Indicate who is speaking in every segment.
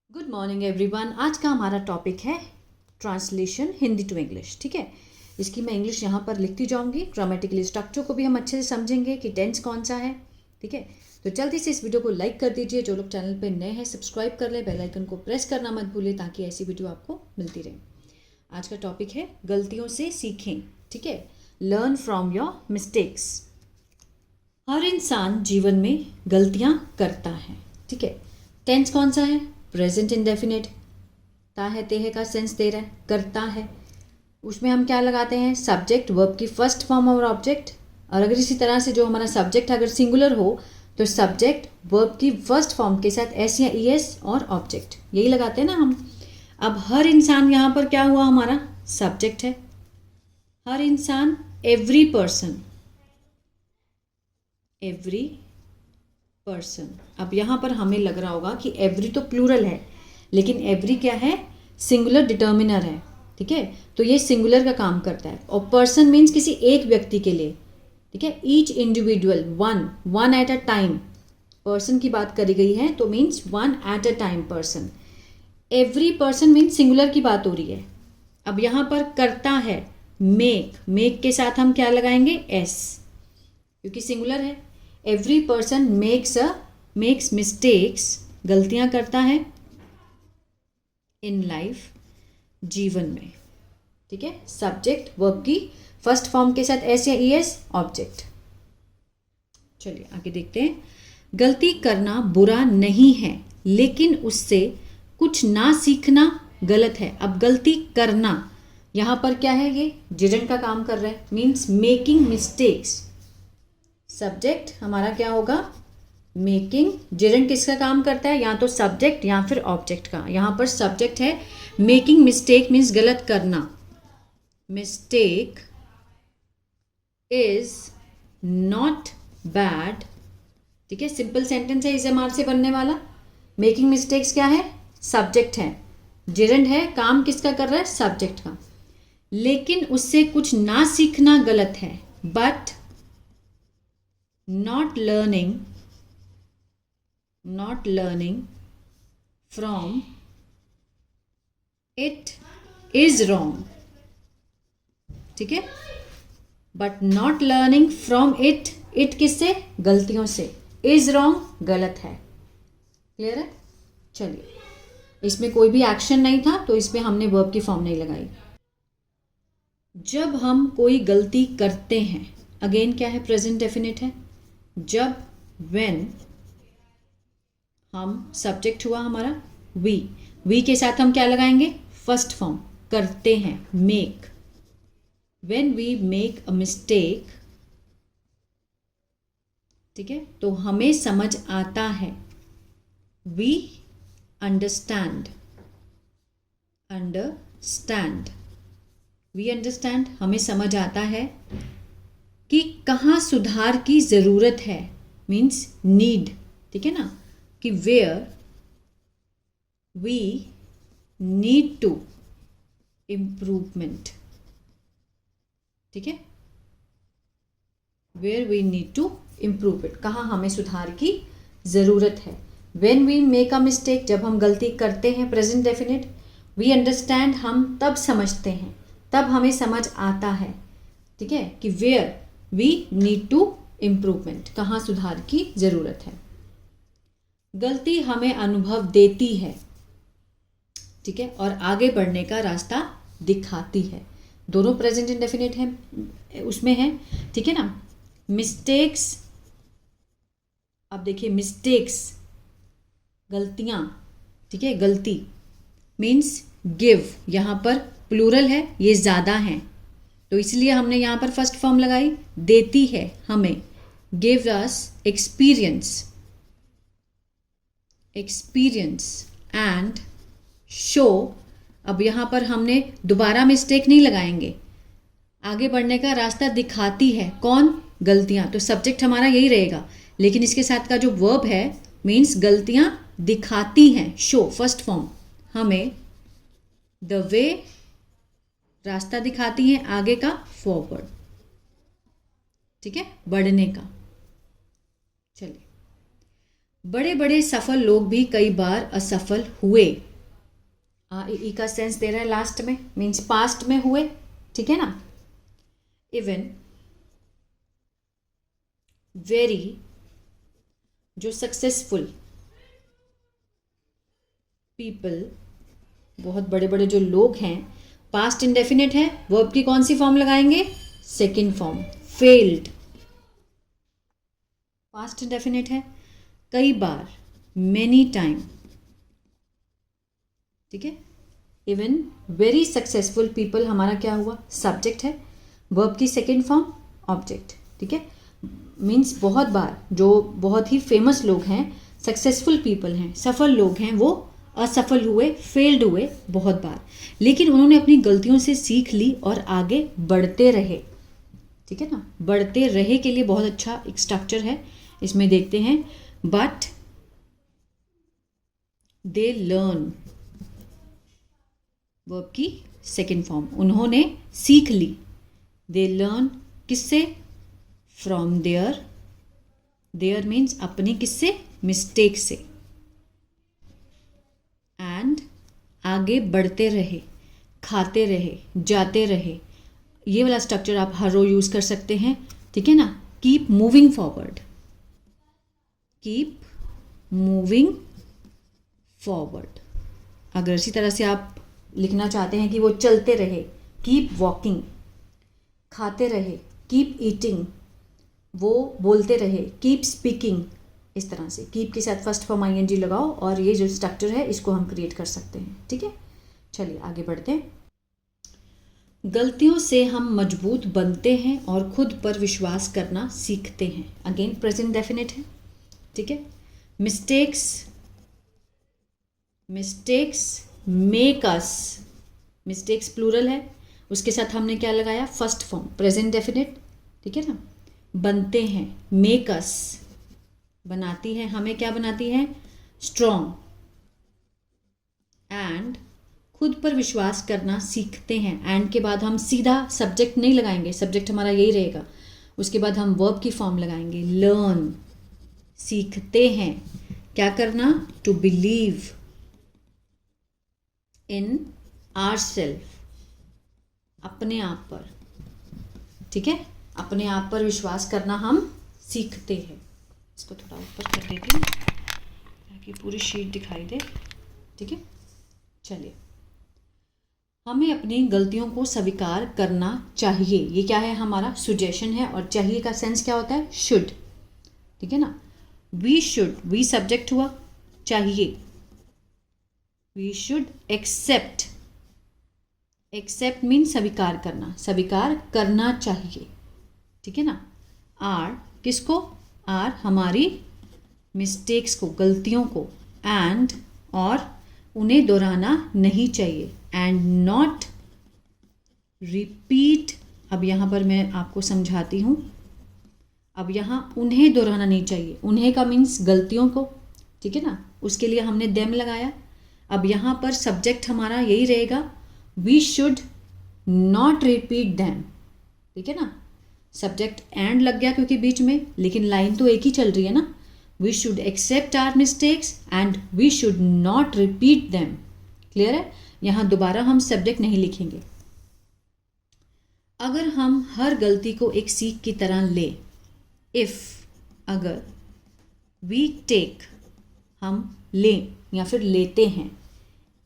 Speaker 1: Good morning everyone. आज का हमारा टॉपिक है ट्रांसलेशन हिंदी टू इंग्लिश। ठीक है, इसकी मैं इंग्लिश यहाँ पर लिखती जाऊँगी। ग्रामेटिकली स्ट्रक्चर को भी हम अच्छे से समझेंगे कि टेंस कौन सा है। ठीक है, तो जल्दी से इस वीडियो को लाइक कर दीजिए। जो लोग चैनल पे नए हैं सब्सक्राइब कर ले, बेल आइकन को प्रेस करना मत भूलिए ताकि ऐसी वीडियो आपको मिलती रहे। आज का टॉपिक है गलतियों से सीखें। ठीक है, लर्न फ्रॉम योर मिस्टेक्स। हर इंसान जीवन में गलतियाँ करता है। ठीक है, टेंस कौन सा है? Present indefinite. ता है तेह का सेंस दे रहा है, करता है। उसमें हम क्या लगाते हैं? सब्जेक्ट, वर्ब की फर्स्ट फॉर्म और ऑब्जेक्ट। और अगर इसी तरह से जो हमारा सब्जेक्ट अगर सिंगुलर हो तो सब्जेक्ट वर्ब की फर्स्ट फॉर्म के साथ एस या ईएस और ऑब्जेक्ट, यही लगाते हैं ना हम। अब हर इंसान यहाँ पर क्या हुआ? हमारा सब्जेक्ट है। हर इंसान, एवरी पर्सन, एवरी पर्सन। अब यहाँ पर हमें लग रहा होगा कि एवरी तो प्लूरल है, लेकिन एवरी क्या है? सिंगुलर डिटर्मिनर है। ठीक है, तो ये सिंगुलर का काम करता है। और पर्सन मीन्स किसी एक व्यक्ति के लिए। ठीक है, each individual, one at a time person की बात करी गई है, तो means one at a time person. Every person means singular की बात हो रही है। अब यहाँ पर करता है मेक के साथ हम क्या लगाएंगे? एस, क्योंकि सिंगुलर है। एवरी पर्सन मेक्स मिस्टेक्स, गलतियां करता है। इन लाइफ, जीवन में। ठीक है, सब्जेक्ट वर्ब की फर्स्ट फॉर्म के साथ एस या ईएस, ऑब्जेक्ट। चलिए आगे देखते हैं। गलती करना बुरा नहीं है, लेकिन उससे कुछ ना सीखना गलत है। अब गलती करना यहाँ पर क्या है? ये जिरन का काम कर रहा है, मीन्स मेकिंग मिस्टेक्स। सब्जेक्ट हमारा क्या होगा? मेकिंग। जिरन किसका काम करता है? या तो सब्जेक्ट या फिर ऑब्जेक्ट का। यहाँ पर सब्जेक्ट है। मेकिंग मिस्टेक मीन्स गलत करना। Mistake is not bad. ठीक है, सिंपल सेंटेंस है, इस एमआर से बनने वाला। मेकिंग मिस्टेक्स क्या है? सब्जेक्ट है। जिरन है, काम किसका कर रहा है? सब्जेक्ट का। लेकिन उससे कुछ ना सीखना गलत है। But not learning from it is wrong. ठीक है, but not learning from it किससे? गलतियों से। इज रॉन्ग, गलत है। क्लियर है? चलिए, इसमें कोई भी एक्शन नहीं था तो इसमें हमने वर्ब की फॉर्म नहीं लगाई। जब हम कोई गलती करते हैं, अगेन क्या है? प्रेजेंट डेफिनेट है। जब, व्हेन, हम, सब्जेक्ट हुआ हमारा वी के साथ हम क्या लगाएंगे? फर्स्ट फॉर्म, करते हैं, make. When we make a mistake, ठीक है, तो हमें समझ आता है। वी अंडरस्टैंड, वी अंडरस्टैंड, हमें समझ आता है कि कहाँ सुधार की ज़रूरत है, मीन्स नीड। ठीक है ना, कि where we need to improvement. ठीक है, where we need to improve it, कहाँ हमें सुधार की ज़रूरत है। When we make a mistake, जब हम गलती करते हैं, प्रेजेंट डेफिनेट। वी अंडरस्टैंड, हम तब समझते हैं, तब हमें समझ आता है। ठीक है, कि where we need to improvement, कहाँ सुधार की ज़रूरत है। गलती हमें अनुभव देती है। ठीक है, और आगे बढ़ने का रास्ता दिखाती है। दोनों प्रेजेंट इंडेफिनिट है, उसमें है। ठीक है ना, मिस्टेक्स। अब देखिए, मिस्टेक्स, गलतियाँ। ठीक है, गलती मीन्स गिव, यहाँ पर प्लूरल है, ये ज़्यादा हैं, तो इसलिए हमने यहाँ पर फर्स्ट फॉर्म लगाई। देती है हमें, give us experience and show. अब यहाँ पर हमने दोबारा मिस्टेक नहीं लगाएंगे, आगे बढ़ने का रास्ता दिखाती है। कौन? गलतियाँ, तो सब्जेक्ट हमारा यही रहेगा, लेकिन इसके साथ का जो वर्ब है मीन्स गलतियाँ दिखाती हैं। शो फर्स्ट फॉर्म, हमें द वे, रास्ता दिखाती हैं आगे का, फॉरवर्ड। ठीक है, बढ़ने का। चलिए, बड़े बड़े सफल लोग भी कई बार असफल हुए। ई का सेंस दे रहा है लास्ट में, मीन्स पास्ट में हुए, ठीक है ना। इवन वेरी, जो सक्सेसफुल पीपल, बहुत बड़े बड़े जो लोग हैं, पास्ट इंडेफिनिट है, वर्ब की कौन सी फॉर्म लगाएंगे, second form, failed. Past indefinite है, कई बार, मेनी टाइम, ठीक है। इवन वेरी सक्सेसफुल पीपल हमारा क्या हुआ, सब्जेक्ट है, वर्ब की सेकेंड फॉर्म ऑब्जेक्ट, ठीक है। मीन्स बहुत बार जो बहुत ही फेमस लोग हैं, सक्सेसफुल पीपल हैं, सफल लोग हैं, वो असफल हुए, फेल्ड हुए बहुत बार, लेकिन उन्होंने अपनी गलतियों से सीख ली और आगे बढ़ते रहे, ठीक है ना। बढ़ते रहे के लिए बहुत अच्छा एक स्ट्रक्चर है, इसमें देखते हैं। बट दे लर्न, वर्ब की सेकेंड फॉर्म, उन्होंने सीख ली। दे लर्न किससे, फ्रॉम देयर, देयर मीन्स अपनी किससे, मिस्टेक से। एंड आगे बढ़ते रहे, खाते रहे, जाते रहे, ये वाला स्ट्रक्चर आप हर रोज यूज कर सकते हैं, ठीक है ना। Keep moving forward, keep moving forward. अगर इसी तरह से आप लिखना चाहते हैं कि वो चलते रहे, कीप वॉकिंग, खाते रहे, कीप ईटिंग, वो बोलते रहे, कीप स्पीकिंग, इस तरह से कीप के साथ फर्स्ट फॉर्म ING लगाओ और ये जो स्ट्रक्चर है इसको हम क्रिएट कर सकते हैं, ठीक है। चलिए आगे बढ़ते हैं। गलतियों से हम मजबूत बनते हैं और खुद पर विश्वास करना सीखते हैं। अगेन प्रेजेंट डेफिनेट है, ठीक है। Mistakes, mistakes make us, mistakes plural है, उसके साथ हमने क्या लगाया, फर्स्ट फॉर्म प्रेजेंट डेफिनेट, ठीक है ना। बनते हैं, मेक अस, बनाती है, हमें क्या बनाती है, स्ट्रॉन्ग। एंड खुद पर विश्वास करना सीखते हैं, एंड के बाद हम सीधा सब्जेक्ट नहीं लगाएंगे, सब्जेक्ट हमारा यही रहेगा, उसके बाद हम वर्ब की फॉर्म लगाएंगे, लर्न, सीखते हैं क्या करना, टू बिलीव इन आवरसेल्फ, अपने आप पर, ठीक है, अपने आप पर विश्वास करना हम सीखते हैं। इसको थोड़ा ऊपर कर देती हूँ ताकि पूरी शीट दिखाई दे, ठीक है। चलिए, हमें अपनी गलतियों को स्वीकार करना चाहिए, ये क्या है, हमारा सुजेशन है, और चाहिए का सेंस क्या होता है, शुड, ठीक है ना। वी शुड, वी सब्जेक्ट हुआ, चाहिए, we should accept, accept mean स्वीकार करना, स्वीकार करना चाहिए, ठीक है ना। आर किसको, आर हमारी मिस्टेक्स को, गलतियों को, एंड और उन्हें दोहराना नहीं चाहिए, एंड नॉट रिपीट। अब यहाँ पर मैं आपको समझाती हूँ, अब यहाँ उन्हें दोहराना नहीं चाहिए, उन्हें का मीन्स गलतियों को, ठीक है ना, उसके लिए हमने देम लगाया। अब यहाँ पर सब्जेक्ट हमारा यही रहेगा, we should not repeat them, ठीक है ना। सब्जेक्ट एंड लग गया क्योंकि बीच में, लेकिन लाइन तो एक ही चल रही है ना। We should accept our mistakes and we should not repeat them, clear है। यहाँ दोबारा हम सब्जेक्ट नहीं लिखेंगे। अगर हम हर गलती को एक सीख की तरह ले, इफ, अगर, वी टेक, हम लें या फिर लेते हैं,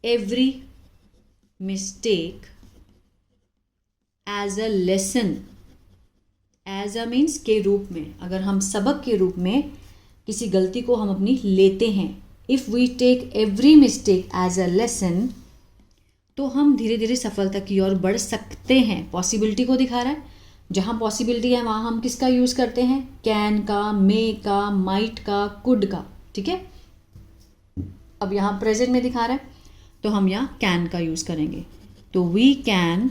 Speaker 1: every mistake as a lesson, as a means के रूप में, अगर हम सबक के रूप में किसी गलती को हम अपनी लेते हैं, if we take every mistake as a lesson, तो हम धीरे धीरे सफलता की ओर बढ़ सकते हैं। पॉसिबिलिटी को दिखा रहा है, जहाँ पॉसिबिलिटी है वहाँ हम किसका यूज़ करते हैं, कैन का, मे का, माइट का, कुड का, ठीक है। अब यहाँ प्रेजेंट में दिखा रहा है तो हम यहाँ कैन का यूज़ करेंगे, तो वी कैन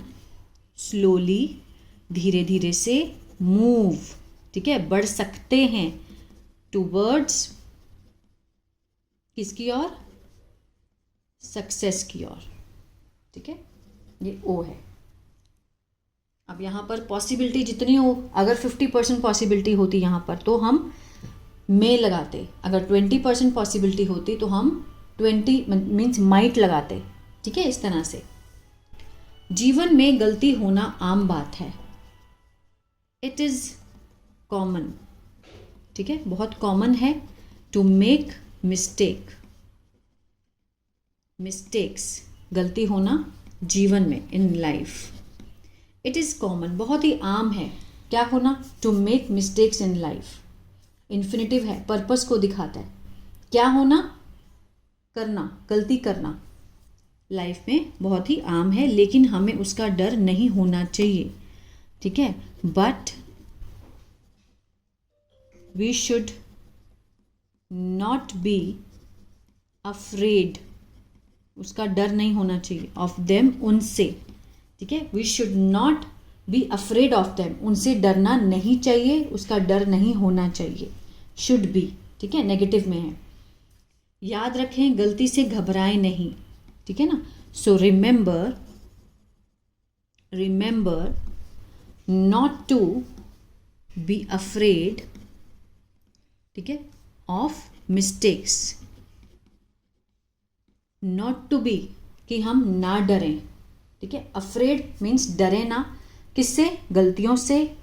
Speaker 1: स्लोली, धीरे धीरे से, मूव, ठीक है, बढ़ सकते हैं, टूवर्ड्स किसकी ओर, सक्सेस की ओर, ठीक है, ये ओ है। अब यहाँ पर पॉसिबिलिटी जितनी हो, अगर 50% पॉसिबिलिटी होती यहाँ पर, तो हम मे लगाते, अगर 20% पॉसिबिलिटी होती तो हम 20 मीन्स माइट लगाते, ठीक है, इस तरह से। जीवन में गलती होना आम बात है, इट इज़ कॉमन, ठीक है, बहुत कॉमन है टू मेक मिस्टेक्स, गलती होना जीवन में, in life. It is common, बहुत ही आम है क्या होना, to make mistakes in life. Infinitive है, पर्पस को दिखाता है, क्या होना, करना, गलती करना लाइफ में बहुत ही आम है, लेकिन हमें उसका डर नहीं होना चाहिए, ठीक है। But we should not be afraid, उसका डर नहीं होना चाहिए, ऑफ देम, उनसे, ठीक है। We should not be afraid of them, उनसे डरना नहीं चाहिए, उसका डर नहीं होना चाहिए, शुड बी, ठीक है, नेगेटिव में है। याद रखें, गलती से घबराएं नहीं, ठीक है ना। So remember not to be afraid, ठीक है, of mistakes, not to be, कि हम ना डरें, ठीक है। अफ्रेड मीन्स डरे ना, किससे, गलतियों से,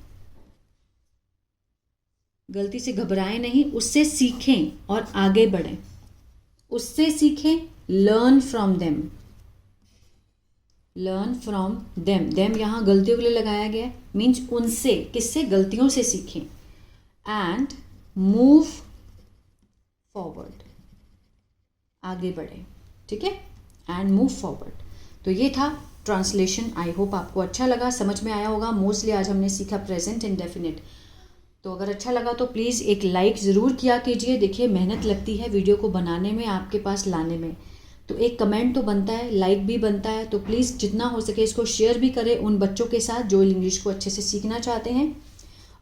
Speaker 1: गलती से घबराएं नहीं, उससे सीखें और आगे बढ़ें, उससे सीखें, लर्न फ्रॉम देम, देम यहाँ गलतियों के लिए लगाया गया है, मीन्स उनसे, किससे, गलतियों से सीखें, एंड मूव फॉरवर्ड, आगे बढ़ें, ठीक है, एंड मूव फॉरवर्ड। तो ये था ट्रांसलेशन। आई होप आपको अच्छा लगा, समझ में आया होगा। मोस्टली आज हमने सीखा प्रेजेंट इंडेफिनिट। तो अगर अच्छा लगा तो प्लीज़ एक लाइक ज़रूर किया कीजिए। देखिए मेहनत लगती है वीडियो को बनाने में, आपके पास लाने में, तो एक कमेंट तो बनता है, लाइक भी बनता है। तो प्लीज़ जितना हो सके इसको शेयर भी करें उन बच्चों के साथ जो इंग्लिश को अच्छे से सीखना चाहते हैं।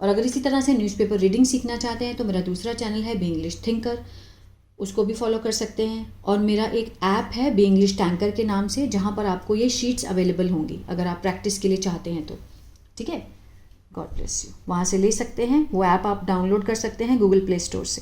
Speaker 1: और अगर इसी तरह से न्यूज़पेपर रीडिंग सीखना चाहते हैं तो मेरा दूसरा चैनल है बी इंग्लिश थिंकर, उसको भी फॉलो कर सकते हैं। और मेरा एक ऐप है बी इंग्लिश टैंकर के नाम से, जहाँ पर आपको ये शीट्स अवेलेबल होंगी अगर आप प्रैक्टिस के लिए चाहते हैं तो, ठीक है। God bless you. वहाँ से ले सकते हैं, वो ऐप आप डाउनलोड कर सकते हैं गूगल प्ले स्टोर से।